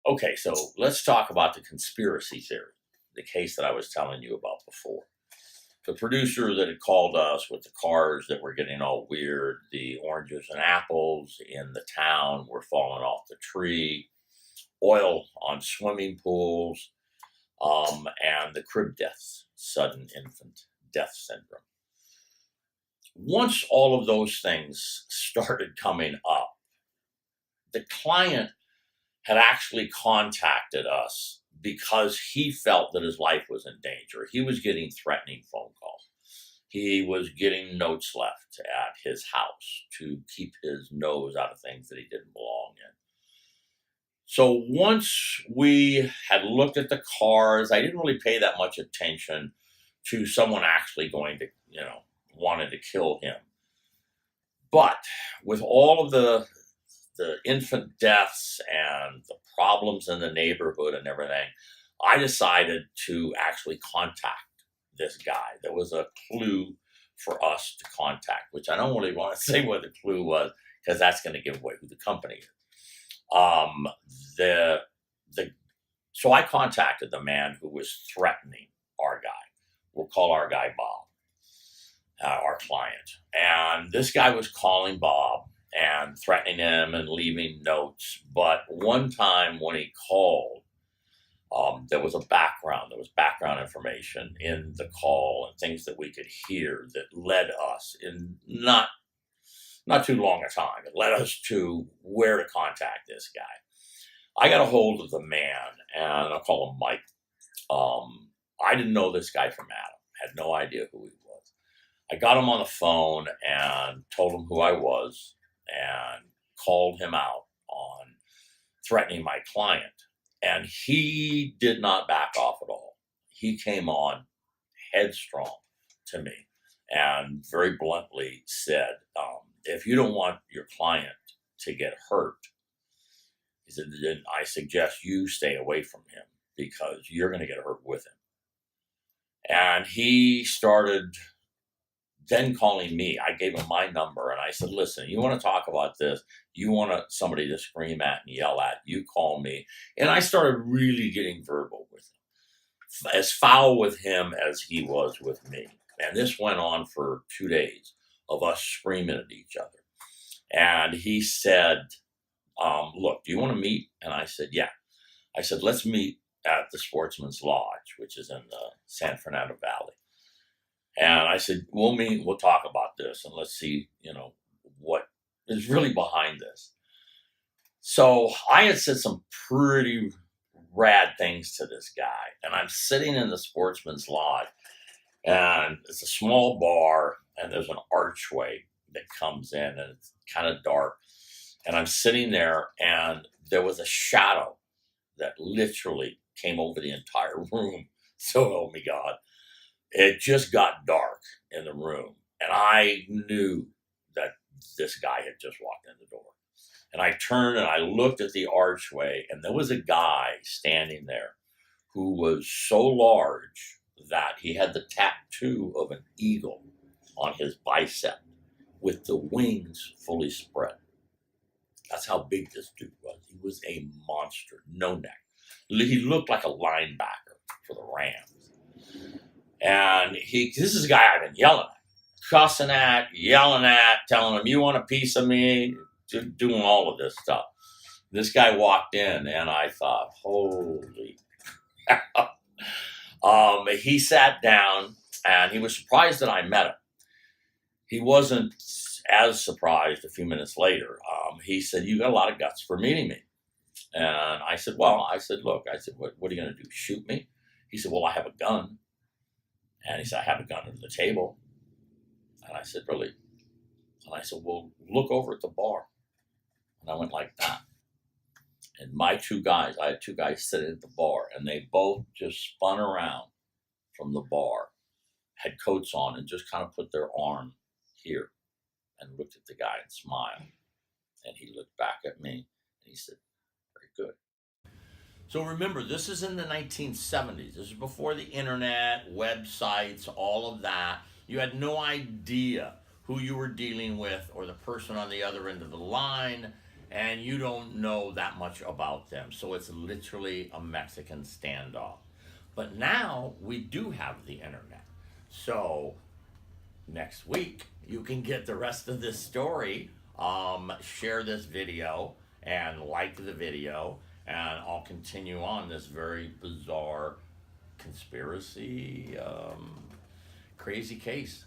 Okay, so let's talk about the conspiracy theory, the case that I was telling you about before. The producer that had called us with the cars that were getting all weird, the oranges and apples in the town were falling off the tree, oil on swimming pools, and the crib deaths, sudden infant death syndrome. Once all of those things started coming up, the client had actually contacted us because he felt that his life was in danger. He was getting threatening phone calls. He was getting notes left at his house to keep his nose out of things that he didn't belong in. So once we had looked at the cars, I didn't really pay that much attention to someone actually going to, wanted to kill him. But with all of the infant deaths and the problems in the neighborhood and everything, I decided to actually contact this guy. There was a clue for us to contact, which I don't really want to say what the clue was because that's going to give away who the company is. So I contacted the man who was threatening our guy. We'll call our guy Bob, our client. And this guy was calling Bob and threatening him and leaving notes. But one time when he called, there was background information in the call and things that we could hear that led us in not too long a time. It led us to where to contact this guy. I got a hold of the man, and I'll call him Mike. I didn't know this guy from Adam. Had no idea who he was. I got him on the phone and told him who I was and called him out on threatening my client. And he did not back off at all. He came on headstrong to me and very bluntly said, if you don't want your client to get hurt, he said, then I suggest you stay away from him because you're going to get hurt with him. And he started then calling me. I gave him my number and I said, listen, you want to talk about this? You want somebody to scream at and yell at? You call me. And I started really getting verbal with him, as foul with him as he was with me. And this went on for 2 days of us screaming at each other. And he said, look, do you want to meet? And I said, yeah. I said, let's meet at the Sportsman's Lodge, which is in the San Fernando Valley. And I said, we'll meet, we'll talk about this, and let's see, what is really behind this. So I had said some pretty rad things to this guy, and I'm sitting in the Sportsman's Lodge, and it's a small bar, and there's an archway that comes in, and it's kind of dark. And I'm sitting there, and there was a shadow that literally came over the entire room. So help me God. It just got dark in the room. And I knew that this guy had just walked in the door. And I turned and I looked at the archway, and there was a guy standing there who was so large that he had the tattoo of an eagle on his bicep with the wings fully spread. That's how big this dude was. He was a monster, no neck. He looked like a linebacker for the Rams. And this is a guy I've been yelling at, cussing at, yelling at, telling him, you want a piece of me? Doing all of this stuff. This guy walked in, and I thought, holy cow. He sat down, and he was surprised that I met him. He wasn't as surprised a few minutes later. He said, you got a lot of guts for meeting me. And I said, look, what are you going to do, shoot me? He said, well, I have a gun. And he said, I have a gun under the table. And I said, really? And I said, well, look over at the bar. And I went like that. And I had two guys sitting at the bar, and they both just spun around from the bar, had coats on, and just kind of put their arm here and looked at the guy and smiled. And he looked back at me and he said, very good. So remember, this is in the 1970s. This is before the internet, websites, all of that. You had no idea who you were dealing with or the person on the other end of the line. and you don't know that much about them. So it's literally a Mexican standoff. But now we do have the internet. So next week you can get the rest of this story. Share this video and like the video, and I'll continue on this very bizarre conspiracy, crazy case.